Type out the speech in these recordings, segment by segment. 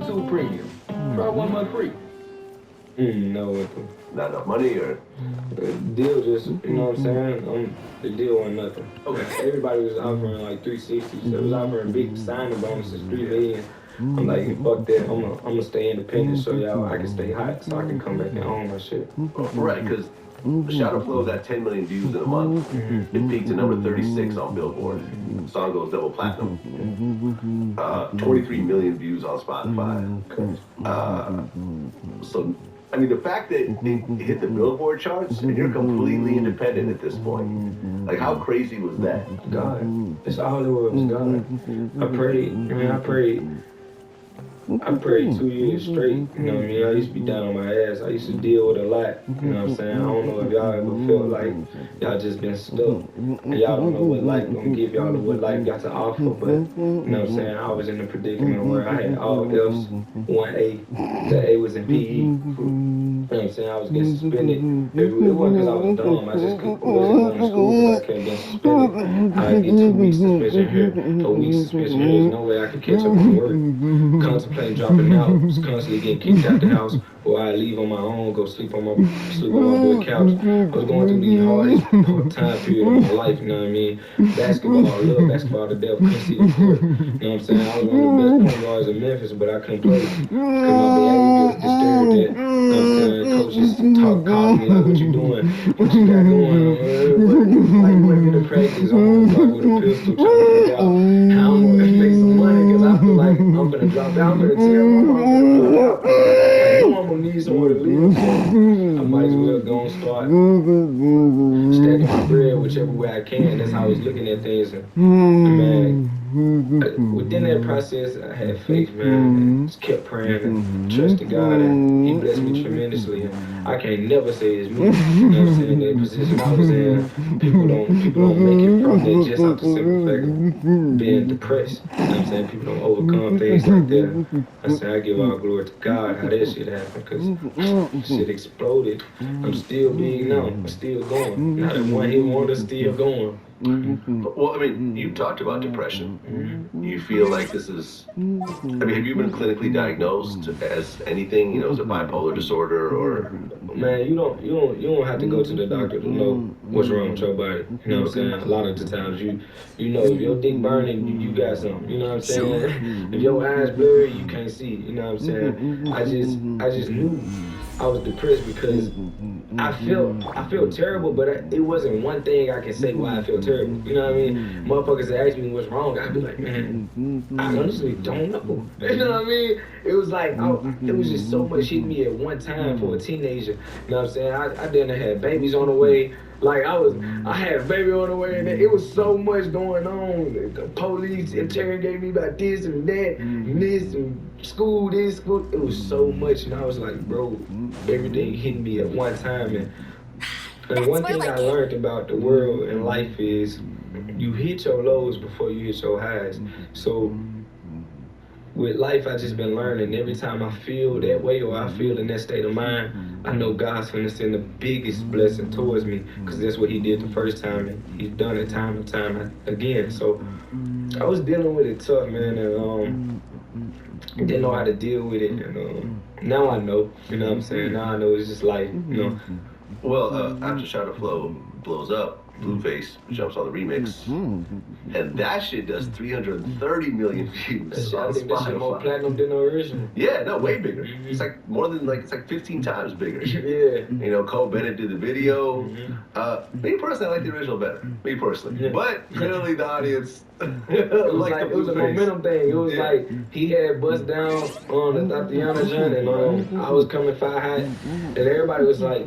YouTube Premium. Try 1 month free. No, Not enough money or? the deal just, you know what I'm saying? The deal wasn't nothing. Okay. Everybody was offering like 360, so it was offering big signing bonuses, 3 million. I'm like, fuck that, I'm gonna stay independent so y'all I can stay hot so I can come back and own my shit. Right, because Shadow Flow's at 10 million views in a month. It peaked to number 36 on Billboard. The song goes double platinum. 23 million views on Spotify. So, I mean, the fact that it hit the Billboard charts and you're completely independent at this point, like, how crazy was that? God, that's all it was, God. I prayed, man, I prayed 2 years straight, you know what I mean? I used to be down on my ass. I used to deal with a lot, you know what I'm saying? I don't know if y'all ever felt like y'all just been stuck and y'all don't know what life gonna give y'all or what life got to offer, but, you know what I'm saying? I was in a predicament where I had all F's, 1 A, the A was in PE. You know what I'm saying? I was getting suspended. It wasn't because I was dumb, I just wasn't going to school because I kept getting suspended. I get 2 weeks suspension here, a week suspension here. There's no way I could catch up on work. Contemplating dropping out, was constantly getting kicked out the house, or I leave on my own, go sleep on my boy couch. I was going through the hardest time period of my life, you know what I mean? Basketball, I love basketball to death, couldn't see the court. You know what I'm saying? I was one of the best point guards in Memphis, but I couldn't play because my behavior disturbed that. You know what I'm saying? Coaches calling me like, what you doing? What you got going? Like, you went to practice, I'm like with a pistol trying to figure out how I'm gonna make some money because I feel like I'm gonna drop out. I'm gonna tell my mom to pull out. I know I'm gonna need somewhere to live, so I might as well go and start stacking my bread whichever way I can. That's how I was looking at things. And man, within that process, I had faith, man, and just kept praying and trusted God, and He blessed me tremendously. And I can't never say it's me. You know what I'm saying? The position I was in, people don't make it from that just off the simple fact of being depressed. You know what I'm saying? People don't overcome things like that. I say I give all glory to God how that shit happened, because shit exploded. I'm still big now. I'm still going. Not that one hit wonder, still going. Well, I mean, you talked about depression. You feel like this is, I mean, have you been clinically diagnosed as anything, you know, as a bipolar disorder or? Man, you don't have to go to the doctor to know what's wrong with your body. You know what I'm saying? A lot of the times you know if your dick burning, you got something. You know what I'm saying? If your eyes blurry, you can't see. You know what I'm saying? I just knew I was depressed because I felt terrible, but it wasn't one thing I can say why I feel terrible. You know what I mean? Motherfuckers ask me what's wrong, I'd be like, man, I honestly don't know. You know what I mean? It was like, it was just so much hitting me at one time for a teenager. You know what I'm saying? I didn't have babies on the way. Like I had a baby on the way, and it was so much going on. The police interrogated me about this and that, and this and school, this, school. It was so much, and I was like, bro, everything hit me at one time. And one thing I learned about the world and life is you hit your lows before you hit your highs. So with life, I just been learning. Every time I feel that way or I feel in that state of mind, I know God's gonna send the biggest blessing towards me, because that's what He did the first time, and He's done it time and time again. So I was dealing with it tough, man, and didn't know how to deal with it. And now I know, you know what I'm saying? Now I know it's just life, you know. Well, after Shadow Flow blows up, Blueface jumps on the remix, and that shit does 330 million views on I think that shit more Spotify. platinum than the original. Yeah, no, way bigger. It's like more than it's like 15 times bigger. Yeah. You know, Cole Bennett did the video. Me personally, I like the original better. Me personally, but clearly the audience It was a momentum thing. It was like he had bust down on the Tatiana joint, and I was coming fire high, and everybody was like.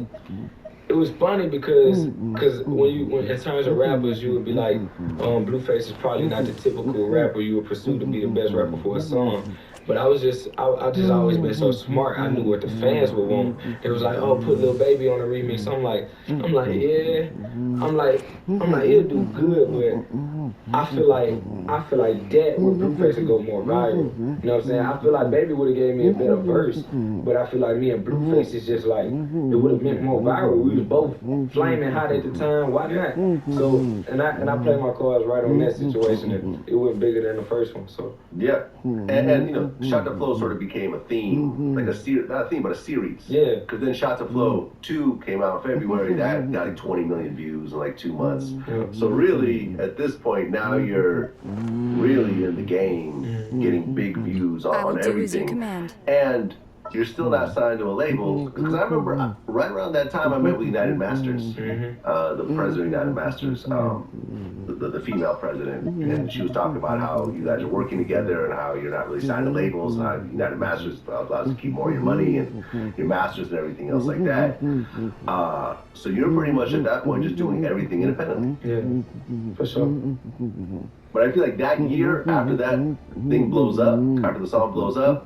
It was funny because when in terms of rappers, you would be like, Blueface is probably not the typical rapper you would pursue to be the best rapper for a song. But I just always been so smart. I knew what the fans would want. It was like, oh, put Lil Baby on the remix. I'm like, yeah. I'm like, it'll do good, but I feel like that with Blueface would go more viral. You know what I'm saying? I feel like Baby would have gave me a better verse, but I feel like me and Blueface is just like, it would have been more viral. We was both flaming hot at the time. Why not? So, and I played my cards right on that situation, and it went bigger than the first one. So yeah, and you know. Shot to Flow sort of became a theme, like a series, not a theme, but a series. Yeah. Because then Shot to Flow 2 came out in February. That got like 20 million views in like 2 months. So really, at this point, now you're really in the game, getting big views on everything. And you're still not signed to a label. Because I remember right around that time I met with United Masters, the president of United Masters, the female president, and she was talking about how you guys are working together and how you're not really signed to labels and how United Masters allows you to keep more of your money and your masters and everything else like that. So you're pretty much at that point just doing everything independently. Yeah, for sure. But I feel like that year, after that thing blows up, after the song blows up,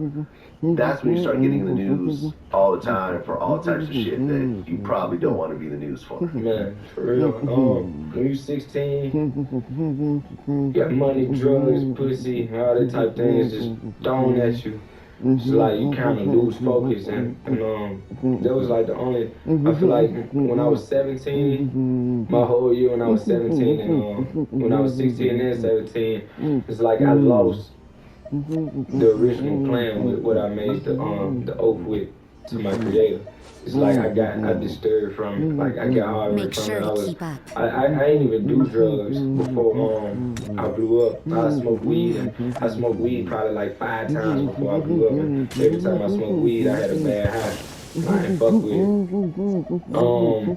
that's when you start getting in the news all the time for all types of shit that you probably don't want to be in the news for. Man, for real. When you 16, you got money, drugs, pussy, all that type of things just thrown at you. It's like you kind of lose focus, and that was like the only. I feel like when I was 17, my whole year when I was 17, and when I was 16 and 17, it's like I lost the original plan with what I made the oath with to my creator. It's like I disturbed from it. Like I got hard from it. I ain't even do drugs before I blew up. I smoked weed, and I smoked weed probably like 5 times before I blew up. And every time I smoked weed, I had a bad high. I ain't fuck with it.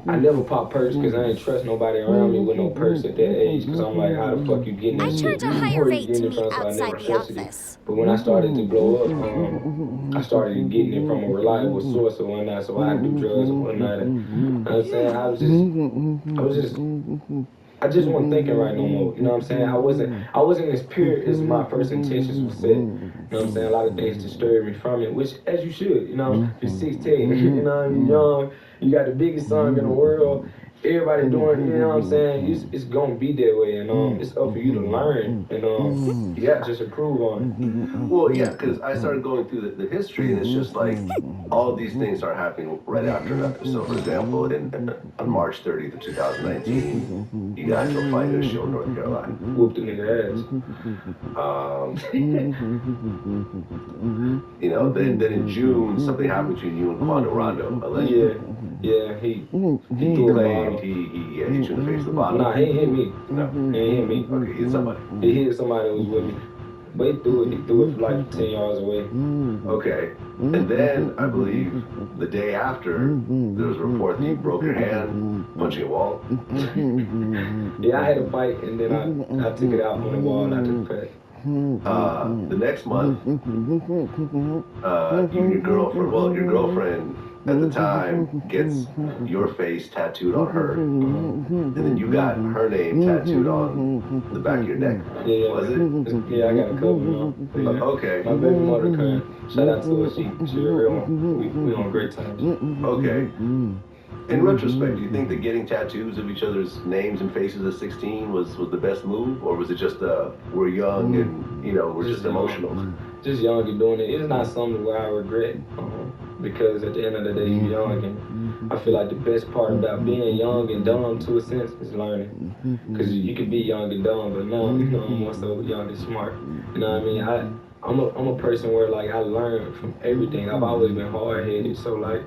I never popped perks because I ain't trust nobody around me with no perks at that age. Because I'm like, how the fuck you getting this shit? I charge a higher rate to meet outside the office. But when I started to blow up, I started getting it from a reliable source or whatnot, so I do drugs and whatnot. And, you know what I'm saying? I just wasn't thinking right no more. You know what I'm saying? I wasn't as pure as my first intentions were set. You know what I'm saying? A lot of things disturbed me from it, which as you should. You know, you're 16. You know, you're young. You got the biggest song in the world. Everybody doing, you know what I'm saying? It's gonna be that way, and it's up for you to learn and just improve on it. Well, yeah, because I started going through the history, and it's just like all of these things start happening right after that. So, for example, on March 30th of 2019, you guys were fighting a show in North Carolina. Whooped the nigga ass. You know, then in June, something happened between you and Quando Rondo, allegedly. Yeah, he claimed he hit you in the face of the bottle. Nah, he ain't hit me. No. He ain't hit me. Okay, he hit somebody. He hit somebody that was with me. But he threw it from like 10 yards away. Okay. And then, I believe, the day after, there was a report that you broke your hand punching a wall. Yeah, I had a fight, and then I took it out on the wall and I took a pack. The next month, you and your girlfriend at the time gets your face tattooed on her, and then you got her name tattooed on the back of your neck. Yeah, was it? Yeah, I got a couple now. Yeah. Okay. My baby mother came. Shout out to her. She a real one. We on great times. Okay. In retrospect, do you think that getting tattoos of each other's names and faces at 16 was the best move, or was it just we're young and we're just emotional? Just young and doing it. It's not something where I regret, because at the end of the day, you're young, and I feel like the best part about being young and dumb, to a sense, is learning. Because you can be young and dumb, but now I'm more so young and smart. You know what I mean? I'm a person where like I learn from everything. I've always been hard-headed, so like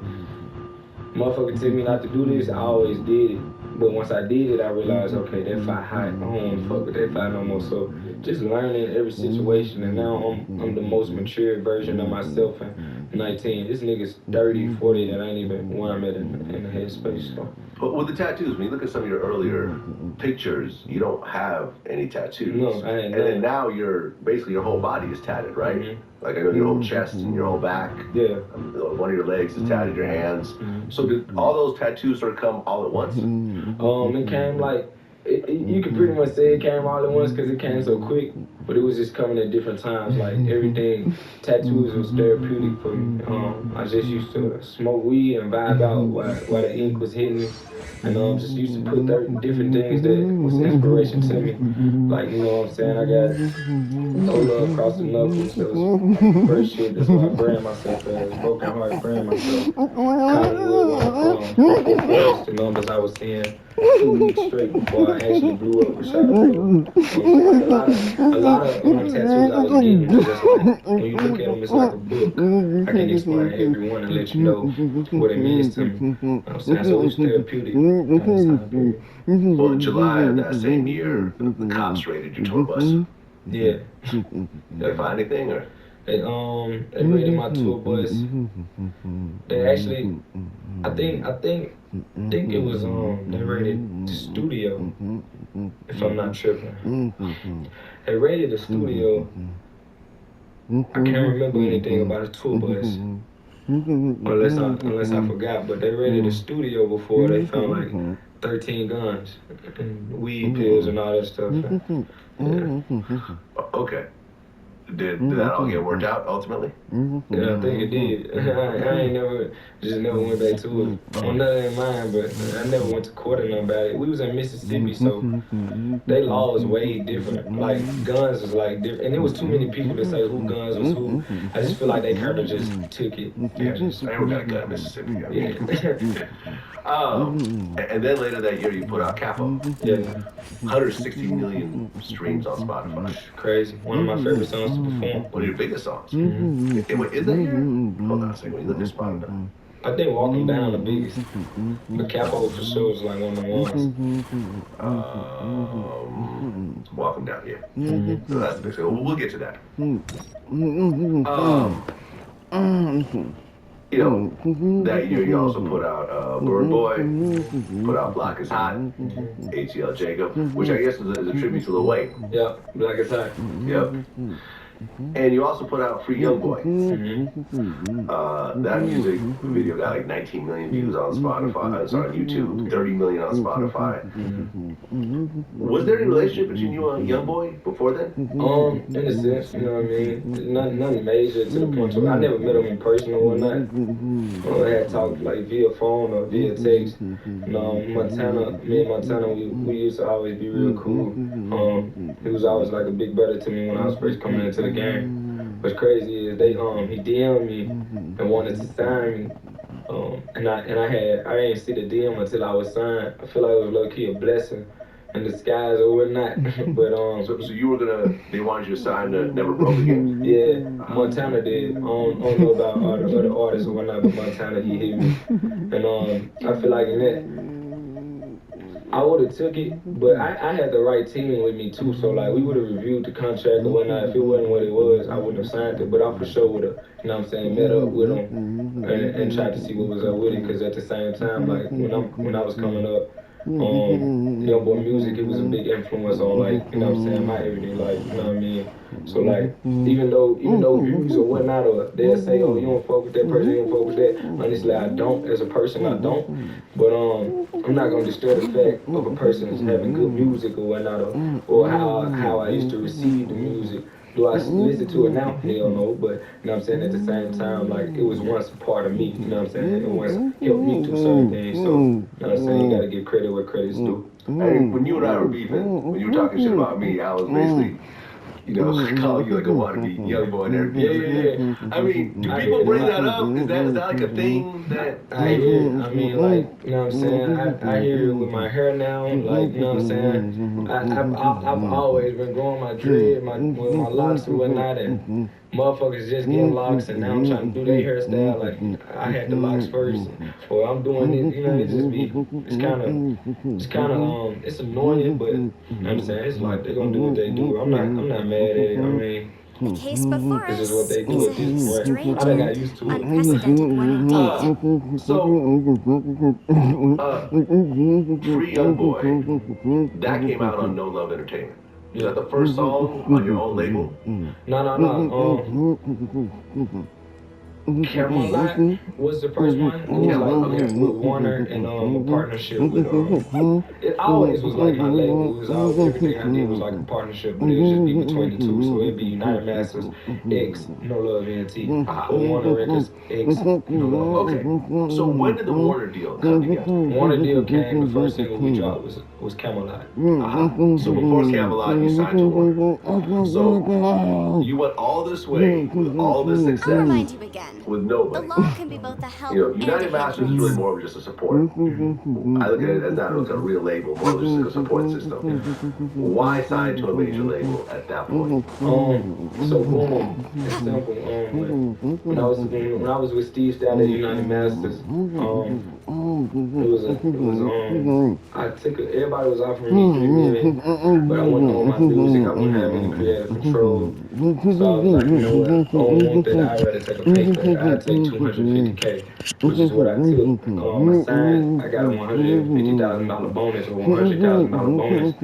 motherfucker tell me not to do this, I always did it. But once I did it, I realized, okay, that fight hot. I don't want to fuck with that fight no more. So just learning every situation, and now I'm the most mature version of myself at 19. This nigga's 30, 40, and I ain't even where I'm at in the headspace. So. But with the tattoos, when you look at some of your earlier pictures, you don't have any tattoos. No, I ain't. And then now basically your whole body is tatted, right? Mm-hmm. Like I know your whole chest and your whole back. Yeah. One of your legs is tatted, your hands. So did all those tattoos sort of come all at once? It came like, you could pretty much say it came all at once because it came so quick, but it was just coming at different times. Like everything, tattoos was therapeutic for me. I just used to smoke weed and vibe out while the ink was hitting me. And just used to put different things that was inspiration to me. Like, you know what I'm saying? I got Ola across the knuckles. That was first shit. That's why I brand myself as Broken Heart, brand myself. Hollywood, the numbers I was seeing. 2 weeks straight before I actually blew up with Shadow Flow. A lot of tattoos I was getting was just like, when you look at them, it's like a book. I can explain every one and let you know what it means to me. You know what I'm saying? So it's therapeutic. Well, in July of that same year, the cops raided your tour bus. Yeah. Did they find anything, or? They raided my tour bus. They actually, I think it was they raided the studio, if I'm not tripping. They raided the studio. I can't remember anything about the tour bus. Unless I forgot, but they raided the studio before they found like 13 guns and weed pills and all that stuff. Yeah. Okay. Did that all get worked out ultimately? Yeah, I think it did. I ain't never went back to it. On nothing in mind, but I never went to court or nothing about it. We was in Mississippi, so they law is way different. Like guns is like different, and there was too many people to say who guns was who. I just feel like they kind of just took it. Yeah, everyone got a gun in Mississippi. Yeah. And then later that year, you put out Capo. Yeah. 160 million streams on Spotify. Crazy. One of my favorite songs to perform. One of your biggest songs. Wait, is that year? Hold on a second. When you look at Spotify. I think Walking Down the biggest. But Capo for sure is like one of the ones. Walking Down, yeah. So that's the big thing. We'll get to that. You know, that year you also put out Bird Boy, put out Block is Hot, ATL Jacob, which I guess is a tribute to Lil Wayne. Yep, Black is Hot. Yep. And you also put out Free Young Boy. That music video got like 19 million views on Spotify. It's on YouTube, 30 million on Spotify. Was there any relationship between you and Young Boy before then? In a sense, you know what I mean? Nothing major to the point where I never met him in person or whatnot. I had talked like via phone or via text. Montana, me and Montana, we used to always be real cool. He was always like a big brother to me when I was first coming into the game. What's crazy is he DM'd me and wanted to sign me. And I didn't see the DM until I was signed. I feel like it was low key a blessing in disguise or whatnot. But so you were they wanted you to sign to Never Broke Again? Yeah, Montana did. I don't know about all the other artists or whatnot, but Montana he hit me. And I feel like in that I would have took it, but I had the right team with me too, so like we would have reviewed the contract or whatnot. If it wasn't what it was, I wouldn't have signed it, but I for sure would have, you know what I'm saying, met up with him and tried to see what was up with it, because at the same time, like when I was coming up, Young Boy music, it was a big influence on, like, you know what I'm saying, my everyday life, you know what I mean? So like, even though views or whatnot, or they'll say, oh, you don't fuck with that person, you don't fuck with that. Honestly, I don't. As a person, I don't. But I'm not gonna destroy the fact of a person having good music or whatnot, or how I used to receive the music. Do I listen to it now? Hell no. But you know what I'm saying, at the same time, like, it was once a part of me. You know what I'm saying? It once helped me do certain things. So you know what I'm saying, you gotta give credit where credit's due. Hey, when you and I were beefing, when you were talking shit about me, I was basically, you know, calling you like a wannabe young boy and everything. Yeah. I mean, do people bring that up? Is that like a thing that I hear? I mean, like, you know what I'm saying? I hear it with my hair now. Like, you know what I'm saying? I've always been growing my dread, with my locks and whatnot, and motherfuckers just getting locks, and now I'm trying to do their hairstyle. Like, I had the locks first, or I'm doing it. You know, it just be, it's annoying, but you know what I'm saying? It's like they're gonna do what they do. I'm not mad at it. I mean, The case before this us is what they do is at a this point. strange I done got used to it. unprecedented one. So, Free Young Boy, that came out on No Love Entertainment. Is that the first song on your own label? No. Camelot was the first one. It was like with Warner and a partnership with it always was like my label. It was everything I did was like a partnership, but it would just be between the two. So it'd be United Masters X No Love NT, or Warner Records X No Love. Okay. So when did the Warner deal come together? Warner deal came. The first single we dropped was It was Camelot. So before Camelot, you signed to Warner. So you went all this way with all this I'll success remind you again. with The nobody. law can be both a help You know, and a United Masters is really hindrance. more of just a support. I look at it as not as a real label, more just like a support system. Why sign to a major label at that point? So boom, it's simple. When I was with Steve Stout at United Masters, I took everybody was offering me $3 million, but I wasn't on my music. I wasn't having any creative control. So I was like, you know what? I don't want that. I'd rather take a pay cut. I'd take $250K, which is what I took. I signed. I got a $150,000 bonus or $100,000 bonus.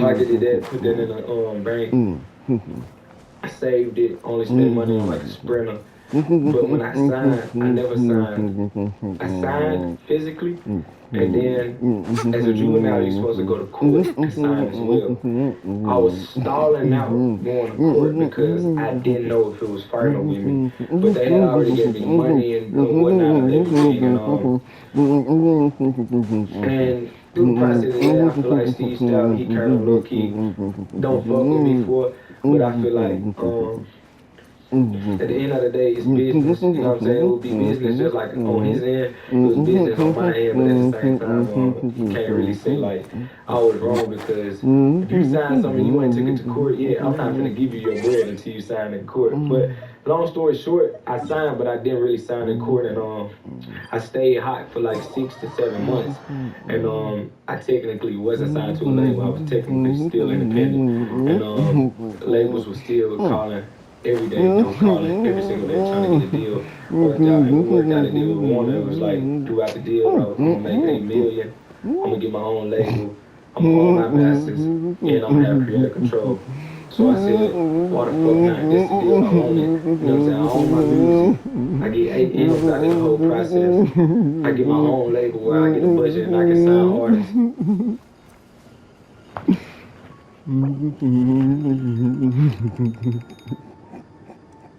Pocketed that, put that in a bank. I saved it. Only spent money on like a Sprinter. But when I signed, I never signed. I signed physically, and then as a juvenile, you're supposed to go to court and sign as well. I was stalling out going to court because I didn't know if it was final with me. But they had already given me money and whatnot and everything. And through the process of that, I feel like Steve Stout, he kind of low-key don't fuck with me for it. But I feel like at the end of the day, it's business, you know what I'm saying? It would be business just like on his end, it was business on my end, but at the same time, you can't really say like I was wrong because if you sign something, you ain't took it to court, yeah, I'm not gonna give you your bread until you sign in court. But long story short, I signed, but I didn't really sign in court, and I stayed hot for like 6 to 7 months, and I technically wasn't signed to a label, I was technically still independent, and labels were still calling. Every day, calling every single day, trying to get a deal. Worked out, and we worked out a deal with Warner. It was like, throughout the deal, I'm gonna make $8 million. I'm gonna get my own label. I'm gonna own my masters, and I'm gonna have creative control. So I said, why the fuck not? This the deal, I own it. You know what I'm saying? I own my music. I get 8 M's out of the whole process. I get my own label where I get a budget and I can sign artists.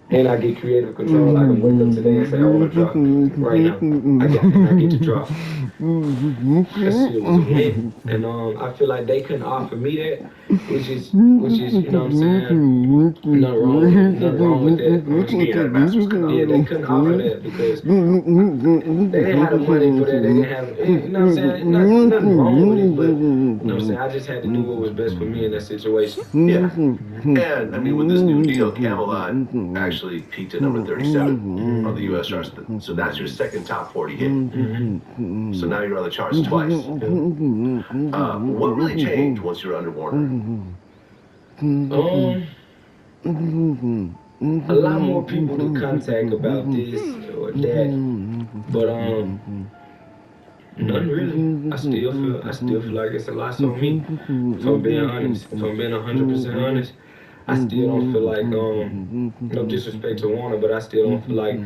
And I get creative control. I can wake up today and say, I want to drop right now. I get to drop. That shit was a win. And I feel like they couldn't offer me that, which is you know what I'm saying? Nothing wrong with that. Yeah, they couldn't offer that because they didn't have the money for that. They didn't have, you know what I'm saying? Nothing wrong with it, but you know what I'm saying? I just had to do what was best for me in that situation. Yeah. And I mean, with this new deal, Camelot actually peaked at number 37 on the US charts. So that's your second top 40 hit. So now you're on the charts twice. What really changed once you were under Warner? A lot more people to contact about this or that, but none really. I still feel like it's a lot on me. If I'm being honest, if I'm being 100% honest, I still don't feel like no disrespect to Warner, but I still don't feel like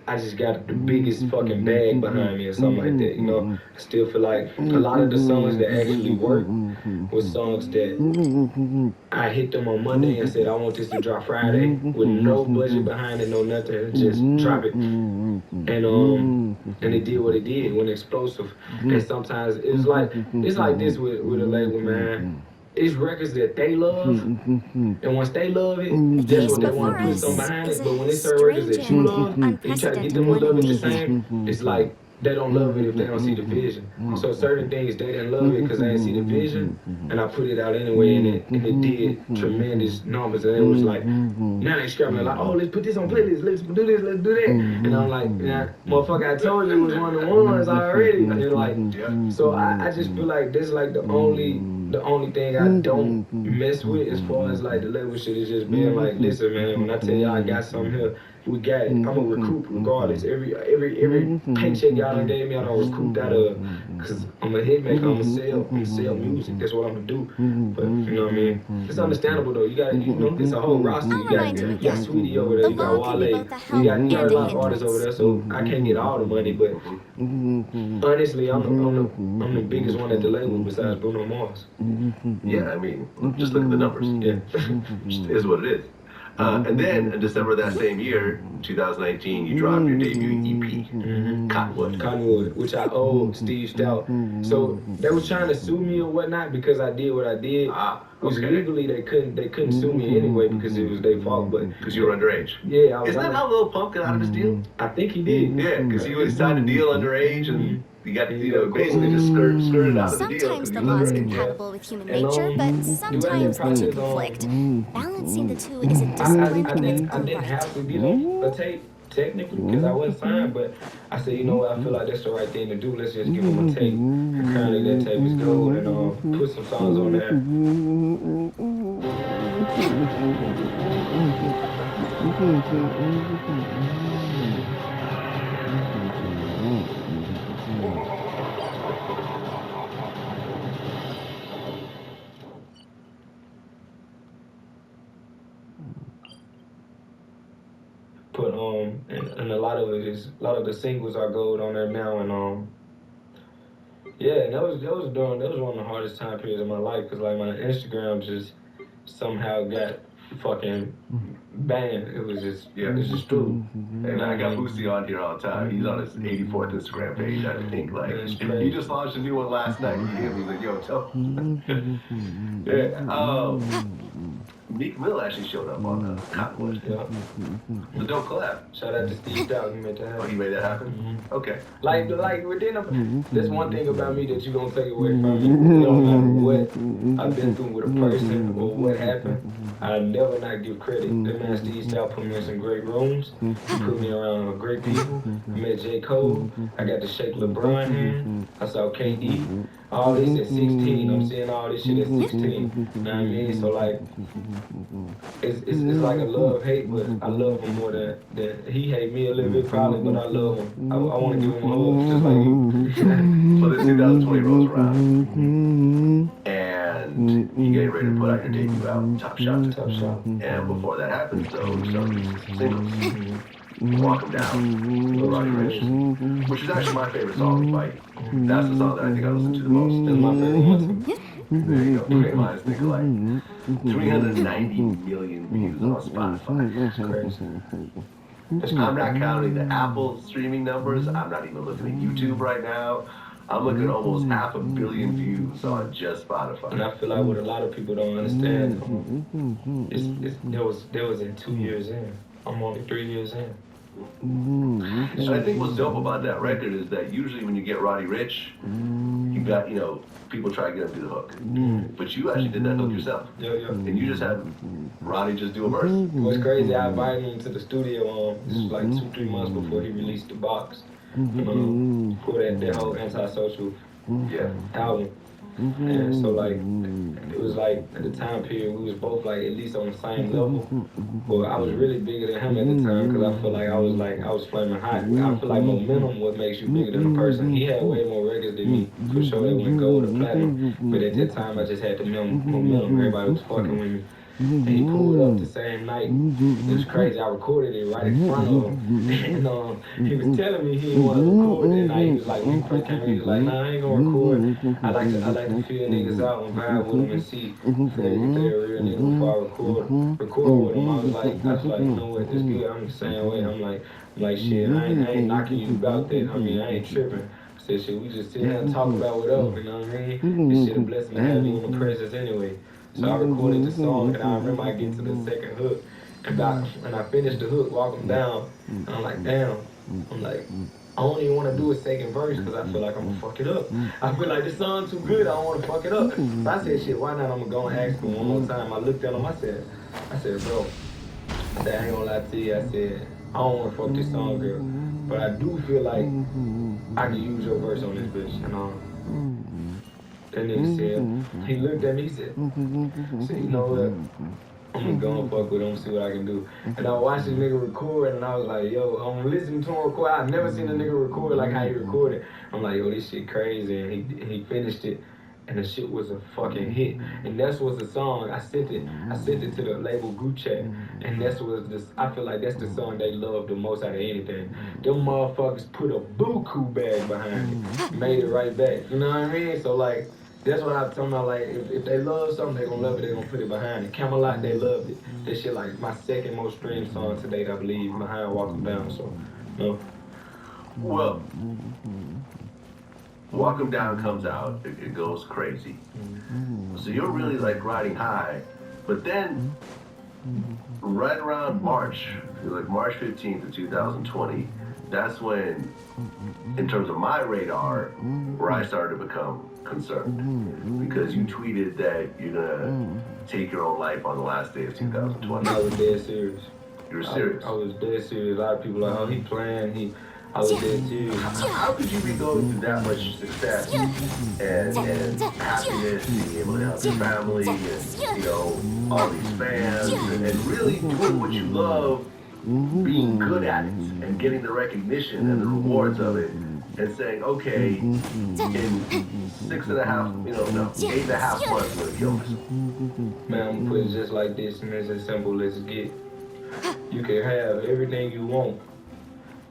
I just got the biggest fucking bag behind me or something like that, you know. I still feel like a lot of the songs that actually work were songs that I hit them on Monday and said I want this to drop Friday with no budget behind it, no nothing, just drop it. And it did what it did, it went explosive. And sometimes it's like this with a label, man. It's records that they love, and once they love it, that's what they want to put something behind it. But when it's certain records that you love, and you try to get them to love it the same, it's like they don't love it if they don't see the vision. So certain things they didn't love it because they didn't see the vision, and I put it out anyway, and it did tremendous numbers. And it was like, now they scrapping like, oh, let's put this on playlist, let's do this, let's do that. And I'm like, yeah, motherfucker, I told you it was one of the ones already. And they're like, so I just feel like this is like the only thing I don't mess with as far as like the label shit is just being like, listen, man, when I tell y'all I got something here, we got it. I'm gonna recoup regardless. Every paycheck y'all done gave me, I don't recoup that cause I'm a hit maker. I'm gonna sell music. That's what I'm gonna do. But you know what I mean? It's understandable though. You got it's a whole roster. You got Sweetie over there. You got Wale. You got a lot of artists over there. So I can't get all the money, but honestly, I'm the biggest one at the label besides Bruno Mars. Yeah, I mean, just look at the numbers. Yeah, it is what it is. And then in December of that same year, 2019, you dropped your debut EP, Cottonwood. Which I owe Steve Stout. So they was trying to sue me or whatnot because I did what I did. Which legally they couldn't sue me anyway because it was their fault. But because you were underage. Yeah, I was. Isn't that how Lil Pump got out of his deal? I think he did. Yeah, because he signed a deal underage and he got basically just skirted out of the deal. Sometimes the law is compatible with human nature, but sometimes the two conflict. Balancing the two is a discipline in its I own didn't right. have to get on a tape technically because I wasn't signed, but I said, you know what, I feel like that's the right thing to do. Let's just give him a tape. And currently that tape is gold and put some songs on there. Put and a lot of the singles are gold on there now, and yeah, and that was one of the hardest time periods of my life because like my Instagram just somehow got fucking banned. It was just it's just true. And I got Boosie on here all the time. He's on his 84th Instagram page, I think. Like, he just launched a new one last night. He hit me like, yo, tell yeah. Meek Mill actually showed up on Cottonwood. Yeah. The dope collab. Shout out to Steve Stout, he made that happen. Oh, he made that happen? Okay. Like within there's one thing about me that you gonna take away from me. No matter what I've been through with a person or what happened, I never not give credit. That man Steve Stout put me in some great rooms. He put me around great people. I met J. Cole. I got to shake LeBron hand. I saw KD. All this at 16. I'm seeing all this shit at 16. You know what I mean? So like, it's like a love-hate, but I love him more than he hate me a little bit probably, but I love him. I want to give him a hug just like you. So this 2020 rolls around, and you get ready to put out your debut album, Top Shot. Top Shot. And before that happens, though, you start releasing singles. Walk 'em Down, Lil Roddy Ricch, which is actually my favorite song. Like, that's the song that I think I listen to the most. That's my favorite one. There you go. Okay, mine's think like 390 million views on Spotify. That's crazy. I'm not counting the Apple streaming numbers. I'm not even looking at YouTube right now. I'm looking at almost 500 million views on just Spotify. And I feel like what a lot of people don't understand, there was in 2 years in. I'm only 3 years in. And I think what's dope about that record is that usually when you get Roddy Ricch, you got, people try to get him to do the hook. But you actually did that hook yourself. Yeah. And you just had Roddy just do a verse. What's crazy, I invited him to the studio this was like 2-3 months before he released the box. For that whole antisocial album. And so like it was like at the time period we was both like at least on the same level. But I was really bigger than him at the time because I feel like I was flaming hot. I feel like momentum what makes you bigger than a person. He had way more records than me, for sure. They went gold or platinum. But at that time I just had the momentum. Everybody was fucking with me. And he pulled up the same night. It was crazy. I recorded it right in front of him. And he was telling me he didn't want to record that night. He was like, when he first came in, he was like, nah, I ain't gonna record. I like to feel niggas out and vibe with them and see if they're a real nigga before I record with them. I was like, you know what, this good. I'm the same way. I'm like shit, I ain't knocking you about that. I mean, I ain't tripping. I said, shit, we just sit here and talk about whatever, you know what I mean? This shit a blessing to have you in the presence anyway. So I recorded the song, and I remember I get to the second hook, and I finished the hook, walk 'em down, and I'm like, damn. I'm like, I don't even want to do a second verse because I feel like I'm going to fuck it up. I feel like this song too good, I don't want to fuck it up. So I said, shit, why not? I'm going to go and ask him one more time. I looked at him, I said, bro, I said, I ain't going to lie to you. I said, I don't want to fuck this song, girl. But I do feel like I can use your verse on this bitch, That nigga said, he looked at me, he said, you know what, I'm gonna go and fuck with him, see what I can do. And I watched this nigga record, and I was like, yo, I'm listening to him record. I've never seen a nigga record like how he recorded. I'm like, yo, this shit crazy, and he finished it, and the shit was a fucking hit. And that's what's the song, I sent it to the label group chat, and I feel like that's the song they love the most out of anything. Them motherfuckers put a buku bag behind it, made it right back, you know what I mean? So like, That's what I'm talking about. Like, if they love something, they gonna love it. They gonna put it behind it. Camelot, they loved it. That shit like my second most streamed song to date, I believe, behind Walk 'Em Down. So, no. Well, Walk 'Em Down comes out, it goes crazy. So you're really like riding high, but then right around March, like March 15th of 2020, that's when, in terms of my radar, where I started to become concerned. Because you tweeted that you're gonna take your own life on the last day of 2020. I was dead serious. You were serious? I was dead serious. A lot of people like, oh, he playing. I was dead serious. How could you be going through that much success and happiness, being able to help your family and, you know, all these fans and really doing what you love, being good at it and getting the recognition and the rewards of it and saying, okay, in 6.5, 8.5 months, I'm gonna kill myself. Man, I'm gonna put it just like this, and it's as simple as it get. You can have everything you want,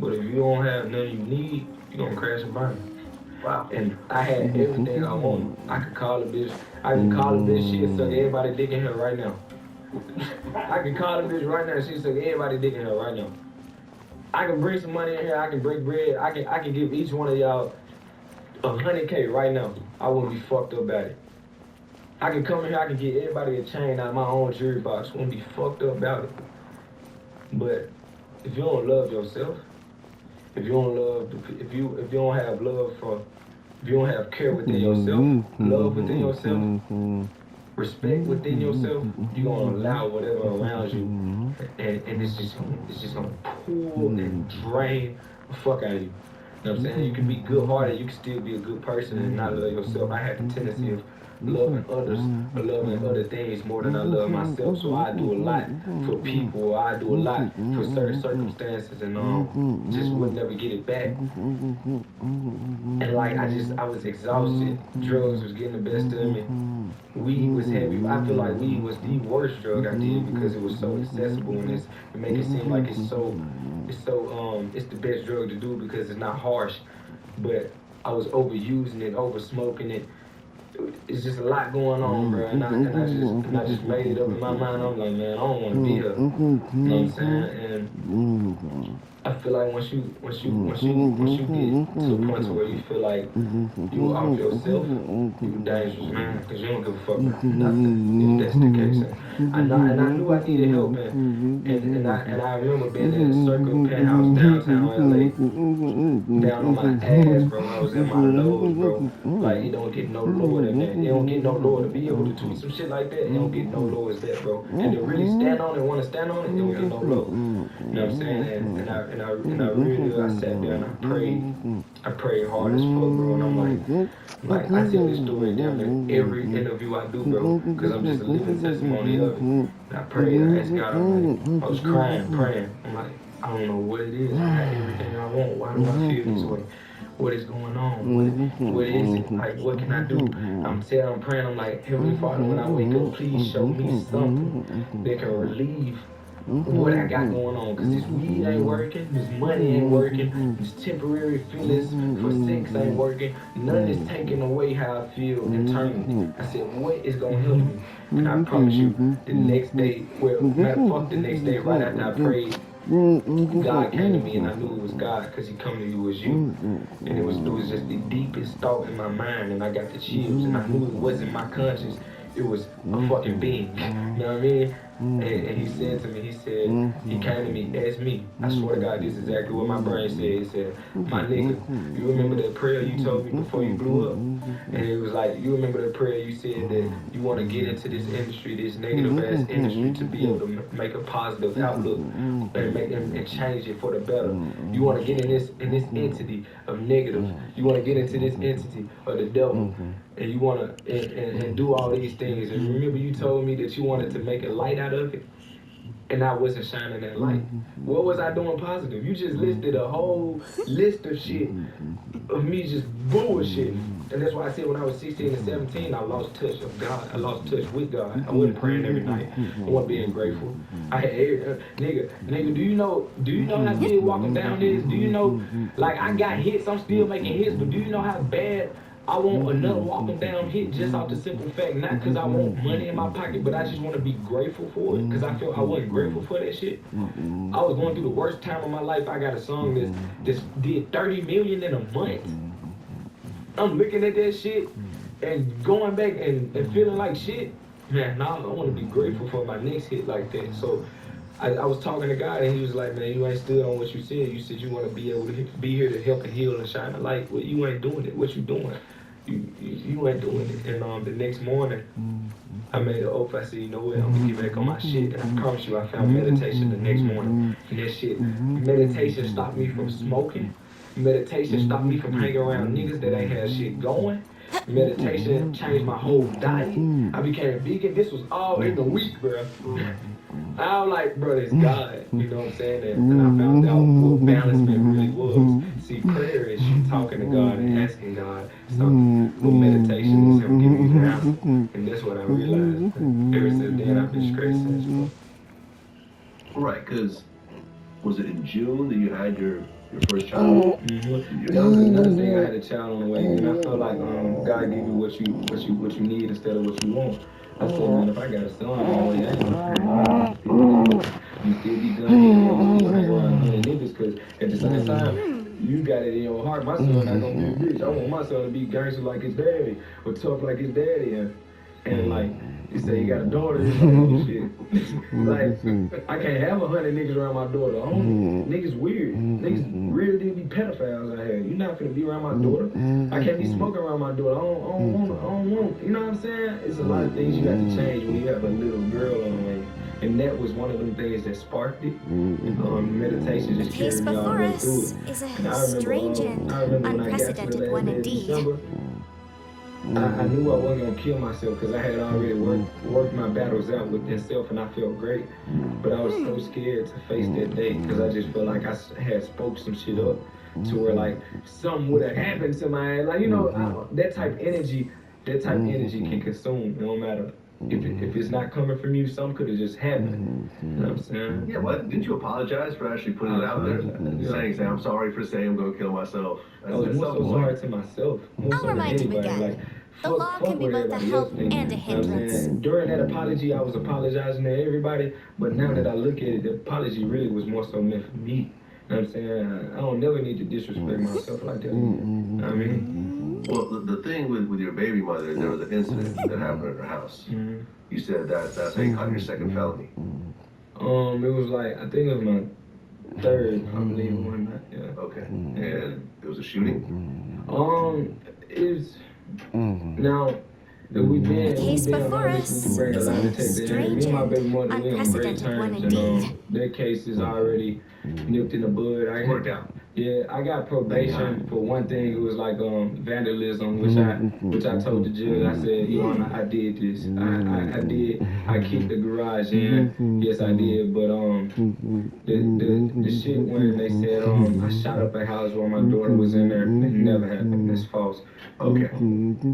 but if you don't have nothing you need, you're gonna crash and burn. Wow. And I had everything I wanted. I could call a bitch. I can call a bitch. She'll suck everybody dick in here right now. I can call a bitch right now. She'll suck everybody dick in here right now. I can bring some money in here. I can break bread. I can give each one of y'all $100K right now. I wouldn't be fucked up about it. I can come in here. I can get everybody a chain out of my own jewelry box. Wouldn't be fucked up about it. But if you don't love yourself, if you don't love, if you don't have love for, if you don't have care within yourself, love within yourself, respect within yourself, you're gonna allow whatever around you, and it's just gonna pull and drain the fuck out of you. You know what I'm saying? You can be good-hearted, you can still be a good person and not love yourself. I had the tendency of loving others or loving other things more than I love myself. So I do a lot for people, I do a lot for certain circumstances, and just would never get it back. And like I was exhausted. Drugs was getting the best of me. Weed was heavy. I feel like weed was the worst drug I did because it was so accessible and it make it seem like it's the best drug to do because it's not harsh. But I was overusing it, over smoking it. It's just a lot going on, bro, and I just made it up in my mind. I'm like, man, I don't want to be here. You know what I'm saying? And I feel like once you get to a point where you feel like you off yourself, you dangerous, man, because you don't give a fuck about nothing. If that's the case, and I knew I needed help, and I remember being in a circle penthouse downtown LA, down on my ass, bro. I was in my lows, bro. Like it don't get no lower than that. It don't get no lower to be able to tweet some shit like that. It don't get no lower as that, bro. And to really stand on it, want to stand on it, it don't get no lower. You know what I'm saying? And I really, I sat there and I prayed hard as fuck, bro, and I'm like I tell this story down in every interview I do, bro, because I'm just a living testimony of it. And I prayed, I asked God, I was crying, praying. I'm like, I don't know what it is. I have everything I want. Why do I feel this way? What is going on? What is it? Like, what can I do? I'm praying, I'm like, Heavenly Father, when I wake up, please show me something that can relieve what I got going on, because this weed ain't working, this money ain't working, this temporary feelings for sex ain't working, none is taking away how I feel internally. I said, what is going to help me? And I promise you, the next day, the next day, right after I prayed, God came to me and I knew it was God because he come to you as you. And it was just the deepest thought in my mind, and I got the chills, and I knew it wasn't my conscience, it was a fucking being. You know what I mean? And he said to me, he came to me, asked me, I swear to God, this is exactly what my brain said. He said, my nigga, you remember that prayer you told me before you blew up? And it was like, you remember the prayer you said that you want to get into this industry, this negative ass industry, to be able to make a positive outlook and change it for the better. You want to get in this entity of negative. You want to get into this entity of the devil. And you want to and do all these things. And remember you told me that you wanted to make a light out of it, and I wasn't shining that light. What was I doing positive? You just listed a whole list of shit of me just bullshit. And that's why I said when I was 16 and 17, I lost touch of God. I lost touch with God. I wasn't praying every night. I wasn't being grateful. I had nigga, do you know how big walking down is? Do you know, like, I got hits, I'm still making hits, but do you know how bad I want another walk 'em down hit just off the simple fact, not because I want money in my pocket, but I just want to be grateful for it because I feel I wasn't grateful for that shit. I was going through the worst time of my life. I got a song that's did 30 million in a month. I'm looking at that shit and going back and feeling like shit. Man, now I want to be grateful for my next hit like that. So I was talking to God and he was like, man, you ain't stood on what you said. You said you want to be able to be here to help and heal and shine a light. Well, you ain't doing it. What you doing? You ain't doing it. And the next morning, I made an oath. I said, you know what? I'm gonna get back on my shit. And I promise you, I found meditation the next morning. And that shit, meditation stopped me from smoking. Meditation stopped me from hanging around niggas that ain't had shit going. Meditation changed my whole diet. I became a vegan. This was all in the week, bro. I was like, bro, it's God. You know what I'm saying? And I found out what balancement really was. See, prayer is you talking to God and asking God something. Well, meditation is him giving you the answer. And that's what I realized. Ever since then, I've been straight since, bro. Right, because was it in June that you had your first child? That was another thing. I had a child on the way, and I felt like God give you what you need instead of what you want. I said, man, if I got a son on the way, I ain't gonna you still be gunning, you still hang around other niggas, because at the same time, you got it in your heart. My son not gonna be a bitch. I want my son to be gangster like his daddy, or tough like his daddy, and like. You say you got a daughter, it's like, oh shit. Like, I can't have 100 niggas around my daughter. Niggas weird. Niggas really be pedophiles out here. You're not gonna be around my daughter. I can't be smoking around my daughter. I don't want. You know what I'm saying? It's a lot of things you got to change when you have a little girl on the way. And that was one of them things that sparked it. Meditation just carried me all the way through it. Is a strange and unprecedented one indeed. I knew I wasn't gonna kill myself because I had already worked my battles out with myself and I felt great. But I was so scared to face that day because I just felt like I had spoke some shit up to where like something would have happened to my ass. Like, you know, that type of energy can consume. No matter if it's not coming from you, something could have just happened. You know what I'm saying? Yeah, what? Didn't you apologize for actually putting it out there? Saying, I'm sorry for saying I'm going to kill myself. I was more so sorry to myself. I'll remind you again. Like, the law can be both a help and a hindrance. During that apology, I was apologizing to everybody, but now that I look at it, the apology really was more so meant for me. You know what I'm saying? I don't never need to disrespect myself like that. You know what I mean? Well, the thing with your baby mother, there was an incident that happened at her house. You said that's how you caught your second felony. It was like, I think it was my third, I believe, one night. Yeah. Okay. And it was a shooting? It was... Now, we've been... The case before us is a strange and unprecedented one indeed. Their case is already nipped in the bud. Worked out. Yeah, I got probation for one thing. It was like vandalism, which I told the judge. I said, Your Honor, I did this. I did. I kicked the garage in. Yes, I did. But the shit when they said I shot up a house while my daughter was in there, it never happened. That's false. Okay.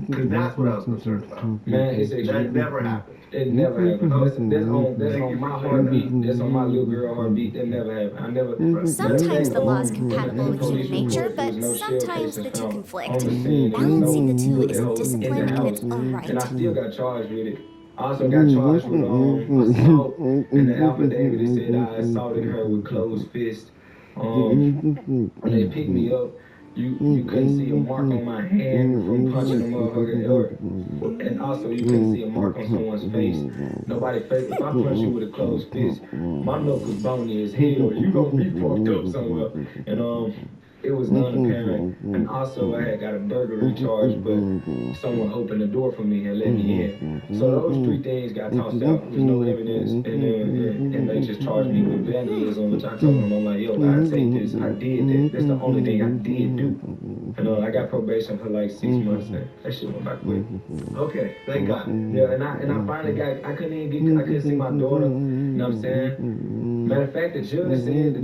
Because that's what I was concerned about. Man, it's that never happened. It never happened. That's on my heartbeat. That's on my little girl heartbeat. That never happened. I never. Sometimes the law is compatible with human nature, but sometimes the two conflict. Balancing the two is a discipline in its own right. And I still got charged with it. I also got charged with assault. In the affidavit, it said I assaulted her with closed fists. When they picked me up, you couldn't see a mark on my hand from punching the motherfucker, and also you couldn't see a mark on someone's face. Nobody face. If I punch you with a closed fist, my knuckles bony as hell. You gonna be fucked up somewhere. And it was non-apparent. And also I had got a burglary charge, but someone opened the door for me and let me in. So those three things got tossed out. There was no evidence, and they just charged me with vandalism, which I told them, I'm like, yo, I take this. I did that. That's the only thing I did do. And I got probation for like 6 months. That shit went by quick. Okay, thank God. Yeah, and I finally got. I couldn't see my daughter. You know what I'm saying? Matter of fact, the judge said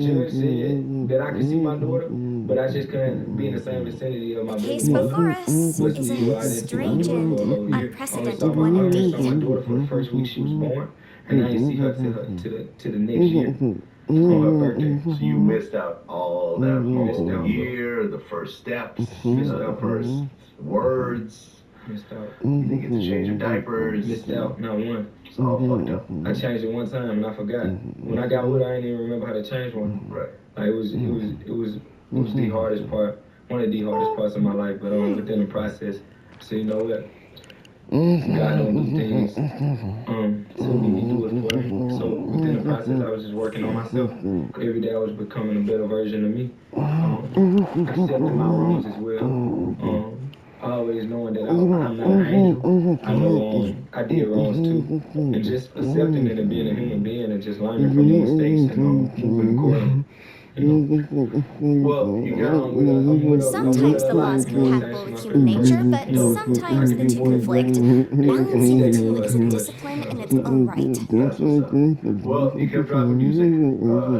that I could see my daughter, but I just couldn't be in the same vicinity of my The baby case mother. before us is a strange and unprecedented one indeed. I saw my daughter for the first week she was born, and I didn't see her to the next year. on her birthday. So you missed out all that. You missed the year, the first steps, the first words. Missed out. You didn't get to change your diapers. Missed out, not one. It's all fucked up. I changed it one time and I forgot. When I got with her, I didn't even remember how to change one. Right. Like it was the hardest part, one of the hardest parts of my life. But within the process, so you know what, God don't do things so we can do it for Him. So within the process, I was just working on myself. Every day I was becoming a better version of me. Accepting my wrongs as well. Always knowing that I'm not an angel. I know I did wrongs too. And just accepting it and being a human being and just learning from your mistakes and moving accordingly. Well, you got Sometimes the law is compatible with human nature, but sometimes the two conflict. Balancing the two is a discipline in its own right. That's what's up. Well, you kept dropping music.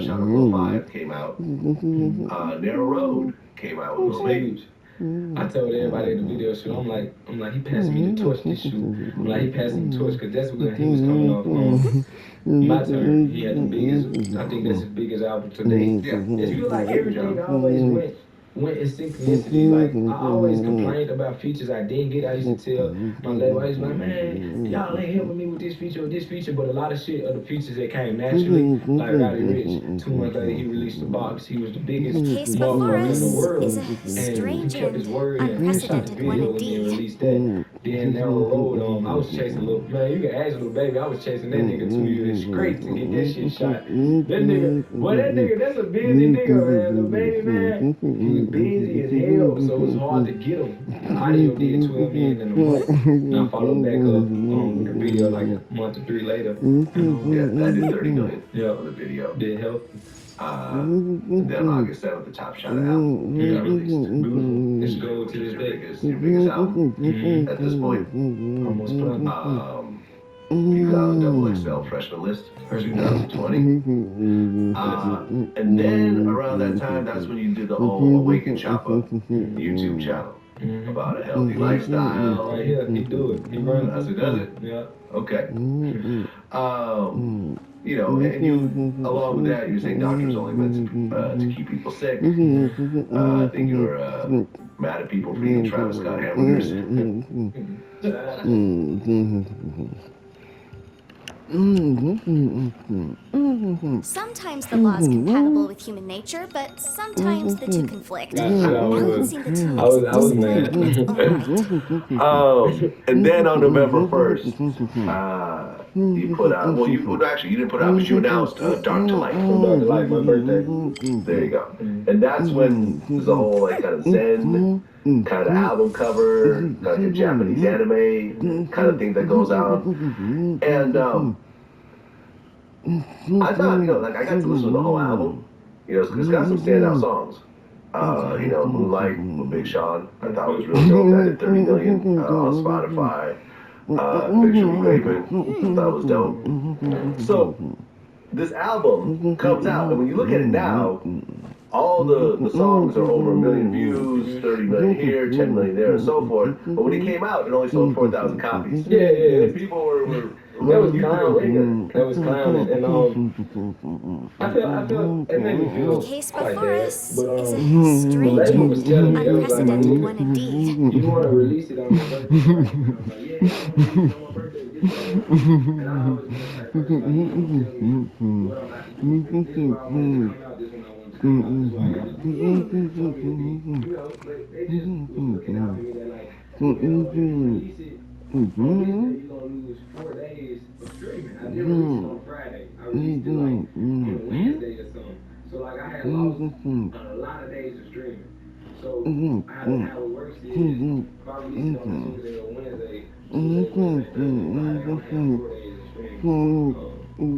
Shadow Flow 5 came out. Narrow Road came out with Lil Baby. I told everybody at the video shoot, I'm like, he passed me the torch this shoot. I'm like, he passed me the torch because that's when he was coming off my turn. He had the biggest, I think that's his biggest album to date. Yeah. It feel like everything always went in synchronicity. Like, I always complained about features I didn't get. I used to tell my label, I used to be like, man, y'all ain't helping me with this feature, but a lot of shit of the features that came naturally, like Roddy Ricch. 2 months later, he released The Box. He was the biggest The case motherfucker before in us the world. is a And strange he kept his and word and unprecedented one video and indeed. released that. Then Narrow Road, I was chasing Lil, man, you can ask Lil Baby, I was chasing that nigga 2 years straight to get that shit shot. That nigga, that's a busy nigga, man. Lil Baby, man, he was busy as hell, so it was hard to get him. Audio did 12 ends in a month. And I followed back up with the video like a month or 3 later. Yeah, that did 30 million Yeah. for the video. Did help. Then August 7th, the Top Shot album got released. Beautiful. It's gold to this day. Your biggest album at this point. Almost platinum. You got on Double XL freshman list for 2020. And then around that time, that's when you did the whole Awaken Chopper YouTube channel about a healthy lifestyle. Right here, he do it. He runs. That's who does it. Yeah. Okay. You know, and you, along with that, you're saying doctors only meant to keep people sick. I think you were mad at people for eating Travis Scott hamburgers. Sometimes the law is compatible with human nature, but sometimes the two conflict. Balancing the two I is a was discipline mad. in its own right. And then on November 1st, you put out, well, you didn't put out, but you announced Dark to Light. Dark to Light, my birthday. There you go. And that's when there's a whole like kind of Zen kind of album cover, kind of like a Japanese anime kind of thing that goes out. And I thought, you know, like I got to listen to the whole album, you know, 'cause it's got some standout songs. You know, Moonlight with Big Sean, I thought was really dope. That did 30 million on Spotify. Picture of Raven, thought was dope. So this album comes out, and when you look at it now, all the songs are over 1 million views, 30 million here, 10 million there, and so forth. But when it came out, it only sold 4,000 copies. Yeah. And people were That was clowning. That was clowning. And I felt it made me feel The case like before that. us But is a the strange label and was telling me, it was like, unprecedented one indeed. you want to release it on your birthday? I was like, yeah, on my birthday. And I always been like, what I'm about to do. This is why I wanted to come out. This is when I wanted to come out. This is why I got to do it. So, you know, they just was looking out for me. They're like, you know, if you release it, on Wednesday, you're going to lose 4 days of streaming. I did release it on Friday. I released it like on Wednesday or something. So like I had lost a lot of days of streaming. So how it works is if I release it on Tuesday or Wednesday, Tuesday, Wednesday, Thursday, Friday, I only have 4 days of streaming. Even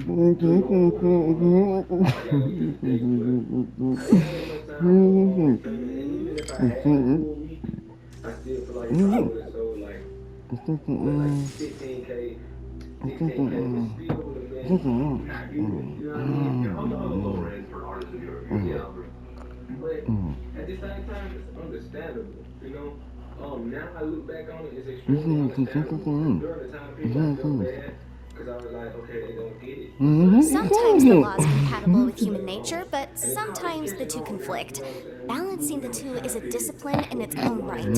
if I had a full week, I still feel like I would have sold like 15K. 16K still would have been not good. You know what I mean? on the lower end for artists of your caliber. But at the same time, it's understandable. You know, now I look back on it, it's extremely understandable. During the time, people I felt bad. Because I was like, okay, they don't get it. Sometimes the law is compatible with human nature, but sometimes the two conflict. Balancing the two is a discipline in its own right.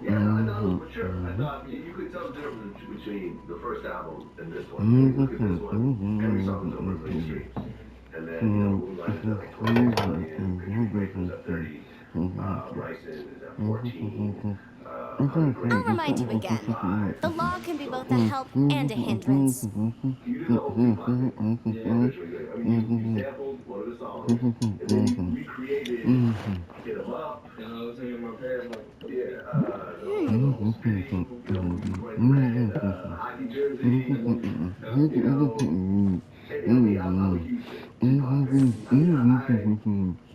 Yeah, I know, for sure. I thought you could tell the difference between the first album and this one. Look at this one. Every song was over 3 streams. And then, Moonlight is at like 12 million, Picture Break was at 30, Bryson is at 14. I'll remind you again. The law can be both a help and a hindrance. You do the whole thing live. Yeah, literally. I mean, you sampled one of the songs, and then you recreated, hit them up. You know, I was in my past, like, Hockey jersey, and I was a huge fan. I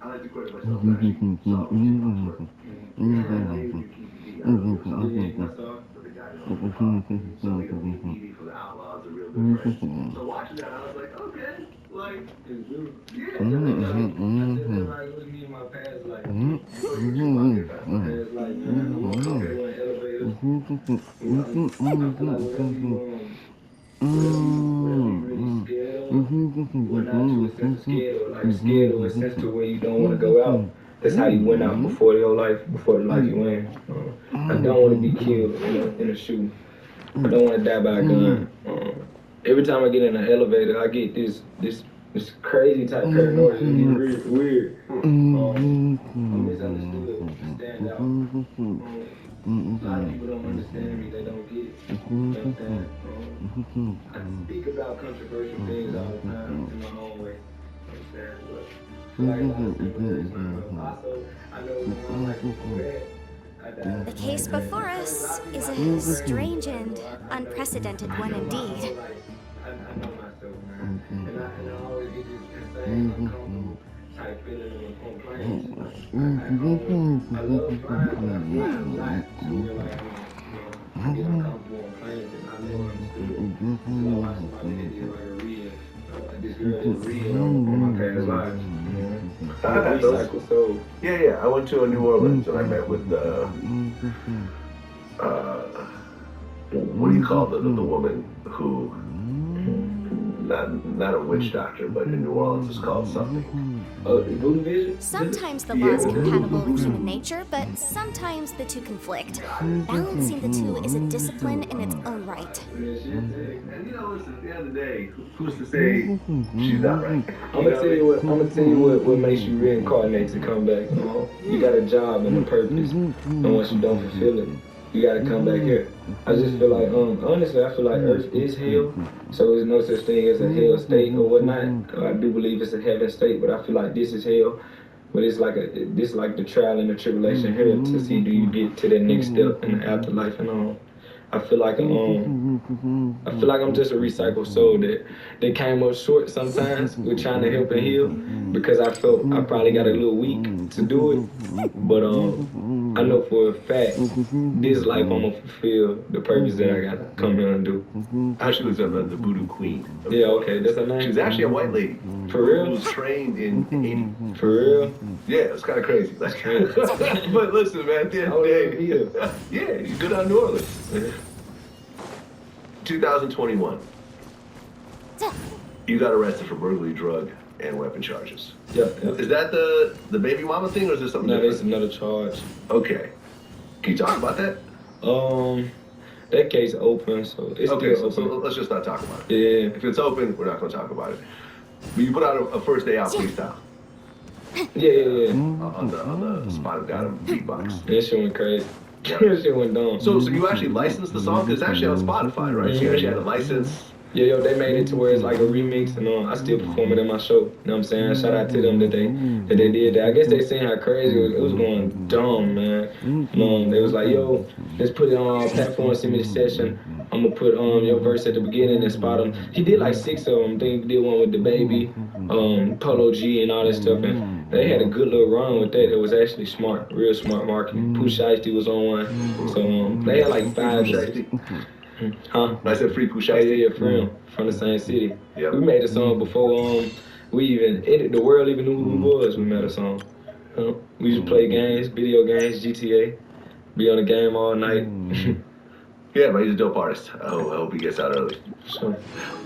like to credit myself for actually solid so watching that, I was like, okay, like, yeah, scared of a sense to where you don't want to go out. That's how you went out before your life, before the life you in. I don't want to be killed in a shooting. I don't want to die by a gun. Every time I get in an elevator, I get this crazy type of paranoia. It's really weird. I'm misunderstood. Stand out. A lot of people don't understand me. They don't get it. You know what I'm saying? I speak about controversial things all the time in my own way. You know what I'm saying? Also, I know when my life is bad. The case before us is a strange and unprecedented one indeed. I know myself, man. And I always get this insane, uncomfortable type feeling on planes. I love flying, but I fly a lot. So I get uncomfortable on planes, and I know I'm still. So I watch somebody that did like a real. This girl is real on my past lives. Recycle soul. Yeah. I went to New Orleans and I met with what do you call the woman who not a witch doctor, but in New Orleans it's called something. Voodoo vision? Sometimes the law is compatible with human nature, but sometimes the two conflict. Balancing the two is a discipline in its own right. And listen, at the end of the day, who's to say she's not right? I'm gonna tell you what makes you reincarnate to come back. You got a job and a purpose, and once you don't fulfill it, you gotta come back here. I just feel like, honestly, I feel like Earth is hell, so there's no such thing as a hell state or whatnot. I do believe it's a heaven state, but I feel like this is hell. But it's like the trial and the tribulation here to see do you get to that next step in the afterlife and all. I feel like I'm just a recycled soul that came up short sometimes with trying to help and heal because I felt I probably got a little weak to do it. But I know for a fact this life I'm gonna fulfill the purpose that I gotta come here and do. Actually, was the Voodoo Queen. Yeah, okay, that's her name. She was actually a white lady. For real? Who was trained in 80. For real? Yeah, it's kind of crazy. But listen, man, at the end of the day, yeah, you go down to New Orleans. 2021. You got arrested for burglary, drug, and weapon charges. Yeah. Is that the baby mama thing, or is there something No, different? that's another charge. Okay. Can you talk about that? That case open, so it's Okay, still so open. let's just not talk about it. Yeah. If it's open, we're not going to talk about it. But you put out a first day out freestyle. Yeah. On the spot of got him beatbox. That shit went crazy. That shit went dumb. So you actually licensed the song? Because it's actually on Spotify, right? So you actually had a license. Yeah, they made it to where it's like a remix, and I still perform it in my show. You know what I'm saying? Shout out to them that they did that. I guess they seen how crazy it was going dumb, man. They was like, yo, let's put it on our platform, send me the session. I'm gonna put your verse at the beginning and spot him. He did like 6 of them. They did one with the baby, Polo G, and all that stuff. And they had a good little run with that. It was actually smart, real smart marketing. Pooh Shiesty was on one. So they had like 5. Huh? I said free Pooh Yeah, Shiesty. yeah, from the same city. Yep. We made a song before the world even knew who we was. We made a song. We used to play games, video games, GTA, be on the game all night. Yeah, but he's a dope artist. I hope he gets out early. So,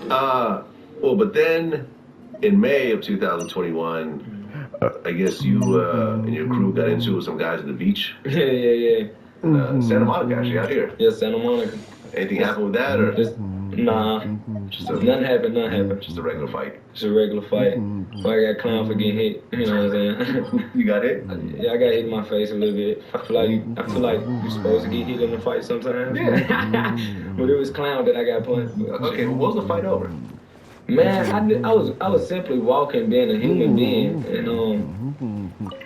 Well, but then in May of 2021, I guess you and your crew got into it with some guys at the beach. yeah. Santa Monica, actually, out here. Yeah, Santa Monica. Anything happened with that, or Nah. Nothing happened. just a regular fight? It's a regular fight. Well, I got clowned for getting hit. You know what I'm saying? You got hit? Yeah, I got hit in my face a little bit. I feel like you're supposed to get hit in a fight sometimes. Yeah. But it was clown that I got punched. Okay, well, what was the fight over? Man, I was simply walking, being a human being, and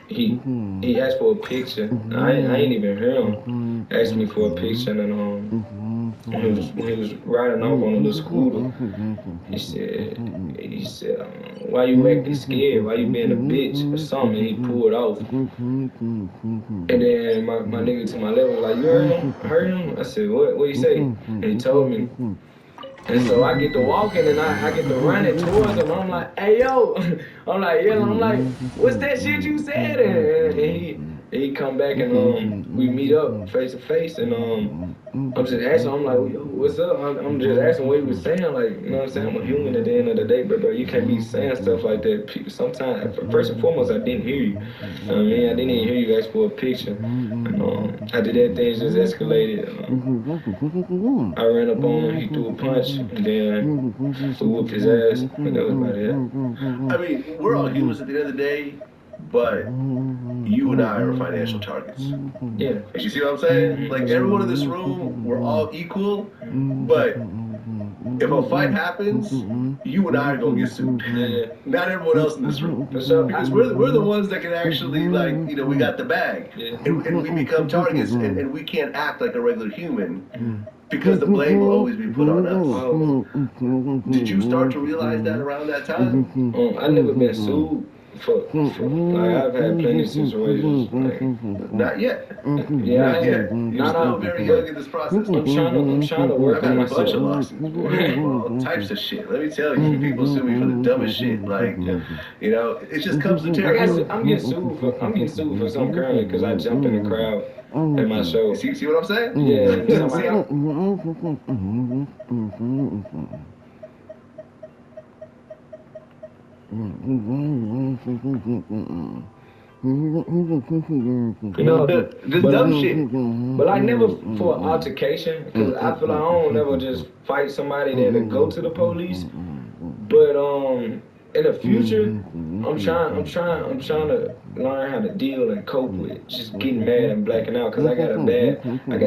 he asked for a picture. I ain't even hear him. Asked me for a picture, and when he was riding off on a little scooter, he said, why you acting scared? Why you being a bitch or something? And he pulled off. And then my nigga to my left was like, you heard him? I said, what you say? And he told me. And so I get to walking and I get to running towards him. I'm like, hey yo, I'm like yelling. I'm like, what's that shit you said? And he come back and we meet up face to face and I'm just asking. I'm like, yo, what's up? I'm just asking what he was saying. Like, you know what I'm saying? I'm a human at the end of the day, but bro, you can't be saying stuff like that. People, sometimes, first and foremost, I didn't hear you. You know what I mean? I didn't even hear you ask for a picture. And after that, things just escalated. I ran up on him. He threw a punch, and then we whooped his ass. And that was about it. I mean, we're all humans at the end of the day, but you and I are financial targets. Yeah. You see what I'm saying? Like, everyone in this room, we're all equal, but if a fight happens, you and I are gonna get sued. Yeah. Not everyone else in this room. So, Because we're the ones that can actually, like, you know, we got the bag. Yeah. And we become targets, and we can't act like a regular human because the blame will always be put on us. Did you start to realize that around that time? I never been sued for like I've had plenty of situations. Like, Not yet. yeah, Not yet. You're still very young in this process. I'm trying to work I've on had a bunch of myself. lawsuits. All types of shit. Let me tell you, people sue me for the dumbest shit. Like, you know, it just comes to territory. I'm getting sued for some currently because I jumped in the crowd at my show. See what I'm saying? Yeah. See how- You know, Just dumb shit. but like never for an altercation, because I feel like I don't never just fight somebody then to go to the police. But in the future, I'm trying to learn how to deal and cope with just getting mad and blacking out because I got an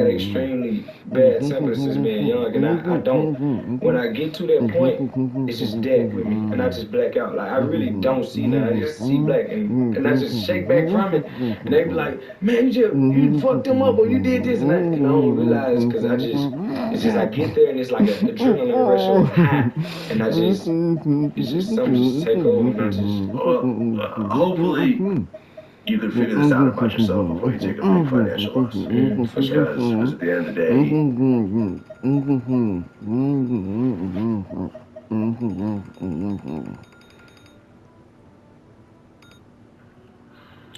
extremely bad temper since being young, and I don't. When I get to that point, it's just dead with me, and I just black out. Like I really don't see that. I just see black, and I just shake back from it, and they be like, "Man, you fucked them up, or you did this," and I don't realize because I get there and it's like an adrenaline rush or high, and it's just something just take over, and I just. Hopefully, you can figure this out about yourself before you take a big financial loss. Because at the end of the day,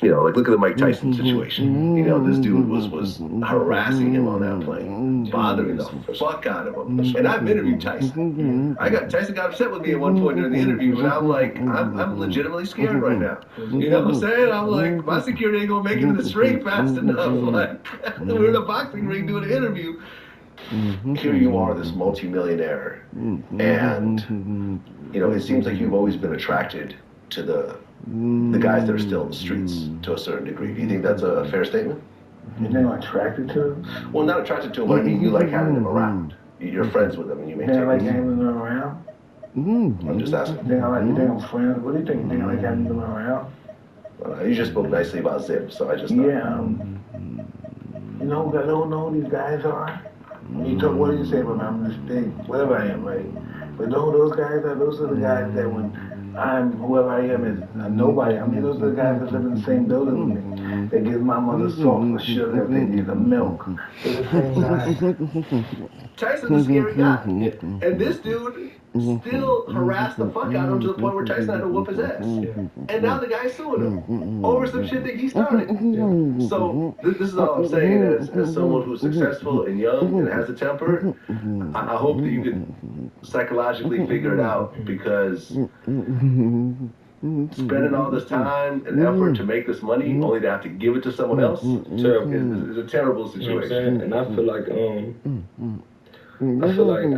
you know, like look at the Mike Tyson situation. You know, this dude was harassing him on that plane, bothering the fuck out of him. And I've interviewed Tyson. Tyson got upset with me at one point during the interview, and I'm like, I'm legitimately scared right now. You know what I'm saying? I'm like, my security ain't gonna make it in the ring fast enough. Like, we're in a boxing ring doing an interview. Here you are, this multimillionaire, and you know, it seems like you've always been attracted to the guys that are still in the streets to a certain degree. Do you think that's a fair statement? You're not attracted to them? Well, not attracted to them, but I mean, you like having them around. You're friends with them, and you They maintain. like having them around? I'm just asking. They like you think I'm friends? What do you think? They like having them around? You just spoke nicely about Zip, so I just thought. Yeah. You know who these guys are? You talk, what do you say about me? I'm a mistake, whatever I am, right? But know who those guys are? Those are the guys that when I'm whoever I am is a nobody. I mean, those are the guys that live in the same building with me. They give my mother salt for sugar if they need the milk. They're the same guys. Tyson's a scary guy. And this dude still harassed the fuck out of him to the point where Tyson had to whoop his ass. And now the guy's suing him over some shit that he started. So this is all I'm saying as someone who's successful and young and has a temper, I hope that you can psychologically figure it out, because spending all this time and effort to make this money only to have to give it to someone else is a terrible situation. And I feel like I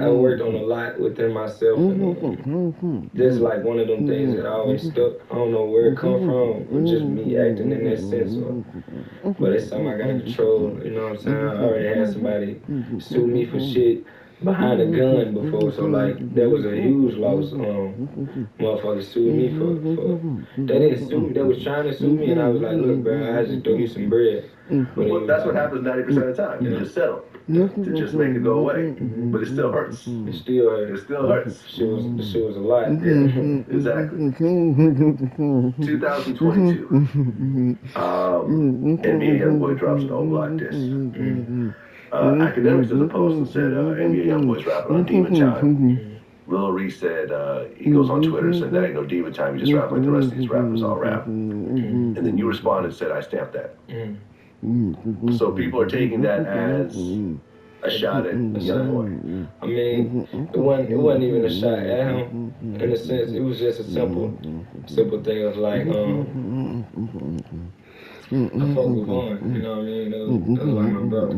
worked on a lot within myself, and this is like one of them things that I always stuck. I don't know where it come from, or just me acting in that sense, but it's something I gotta control. You know what I'm saying? I already had somebody sue me for shit behind a gun before, so like that was a huge loss. Motherfuckers sued me for they didn't sue me, they was trying to sue me, and I was like, look, bro, I just throw you some bread. But well, that's what happens 90% of the time. You just settle to just make it go away, but it still hurts. It still hurts. It still hurts. The shit was a lot. Yeah, exactly. 2022. NBA YoungBoy drops an old block disc. Academics did a post and said NBA YoungBoy's rapping on Demon Time. Lil Reese said he goes on Twitter and said that ain't no Demon Time, you just rap like the rest of these rappers all rap. And then you responded and said I stamped that. So people are taking that as a shot at YoungBoy. I mean, it wasn't even a shot at him. In a sense, it was just a simple thing of like, I fuck with Vaughn, you know what I mean? That was like my brother.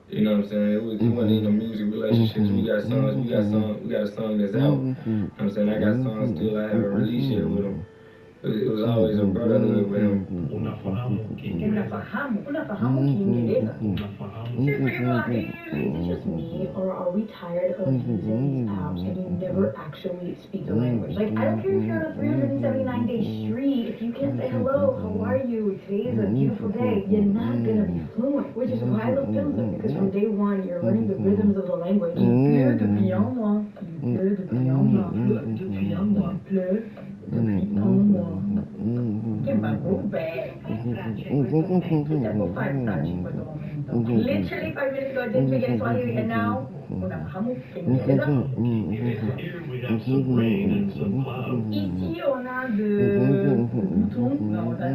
You know what I'm saying? It wasn't even no music relationships. We got a song that's out. You know what I'm saying? I got songs still I haven't released yet with him. It was always a brotherhood with him. Unafahamu Kiingereza. Is it just me, or are we tired of using these apps and you never actually speak the language? Like, I don't care if you're on a 379-day streak, if you can't say hello, how are you, today is a beautiful day, you're not gonna be fluent, which is why I love Filmson, because from day one, you're learning the rhythms of the language. Literally 5 minutes ago, I didn't speak any Swahili, and now unafahamu Kiingereza. Here we have some rain and some clouds. Ici, on a de boutons. Non, ça,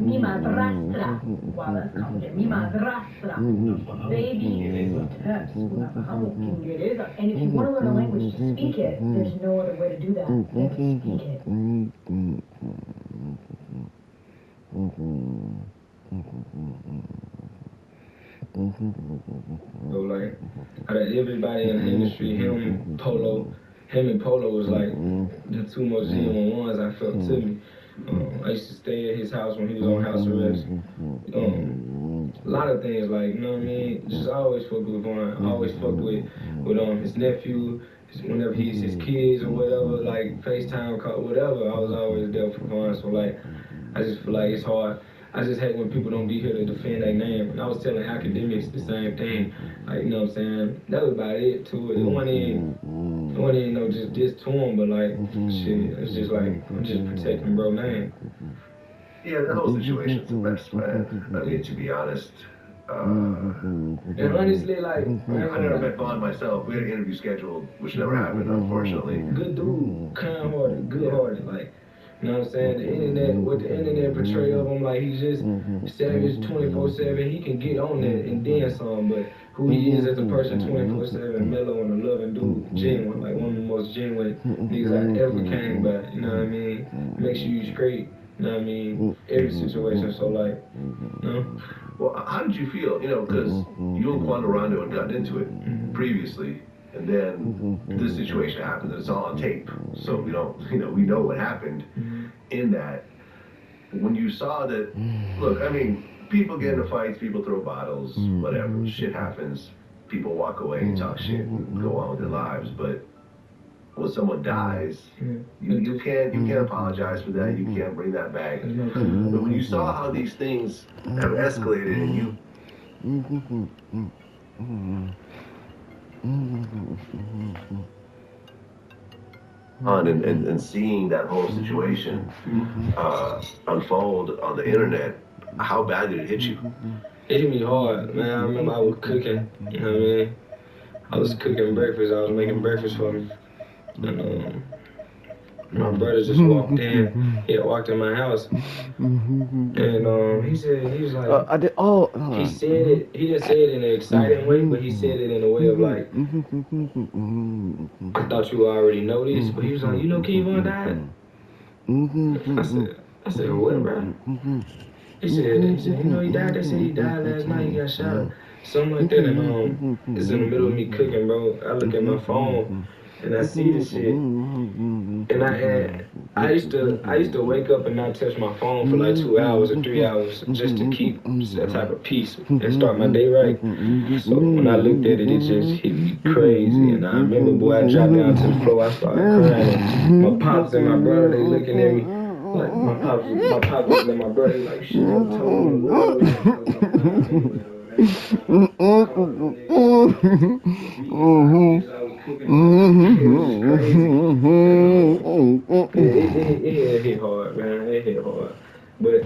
Mi madrastra. Mi madrastra. Baby is test. Unafahamu Kiingereza. And if you want to learn a language, to speak it. There's no other way to do that than to speak it. So like, out of everybody in the industry, him and Polo was like the two most genuine ones I felt to me. I used to stay at his house when he was on house arrest. A lot of things, like, you know what I mean? Just always fucked with Vaughn. I always fucked with his nephew. Whenever he's his kids or whatever, like FaceTime call, whatever, I was always there for Vaughn. So like, I just feel like it's hard. I just hate when people don't be here to defend their name. And I was telling academics the same thing. Like, you know what I'm saying? That was about it too. It wasn't even no just diss to him, but like, shit, it's just like, I'm just protecting bro name. Yeah, the whole situation's a mess, man. I mean, to be honest. And honestly, like, I never met Vaughn myself. We had an interview scheduled, which never happened, unfortunately. Good dude, kind-hearted, good-hearted, like, you know what I'm saying? The internet, what the internet portray of him, like, he's just savage 24/7. He can get on that and then some, but who he is as a person 24/7, mellow and a loving dude, genuine, like one of the most genuine niggas I ever came by, you know what I mean? Makes you straight, you know what I mean? Every situation, so like, you know? Well, how did you feel? You know, because you and Quando Rondo had gotten into it previously, and then this situation happened, and it's all on tape. So we don't, we know what happened in that. When you saw that, look, I mean, people get into fights, people throw bottles, whatever, shit happens. People walk away and talk shit and go on with their lives, but when someone dies, you can't apologize for that. You can't bring that back. But when you saw how these things have escalated, and you and seeing that whole situation unfold on the internet, how bad did it hit you? It hit me hard, man. I remember I was cooking, you know what I mean? I was cooking breakfast, I was making breakfast for me. And my brother just walked in. He had walked in my house. And he was like, he said it, he didn't say it in an exciting way, but he said it in a way of like, I thought you already know this, but he was like, you know Kevon died? I said, what, bro? He said, you know he died? They said he died last night, he got shot. Something like that, and it's in the middle of me cooking, bro. I look at my phone, and I see this shit. And I used to wake up and not touch my phone for like 2 hours or 3 hours just to keep that type of peace and start my day right. So when I looked at it, it just hit me crazy. And I remember, boy, I dropped down to the floor, I started crying. My pops and my brother, they looking at me. Like my pops looking at my brother, like, shit, I'm told you. It hit hard, man. It hit hard. But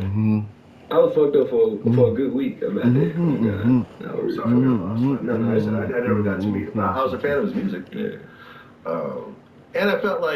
I was fucked up for a good week about that. Oh, God. I was Sorry, no, I never got to meet him. I was a fan of his music. Yeah. And I felt like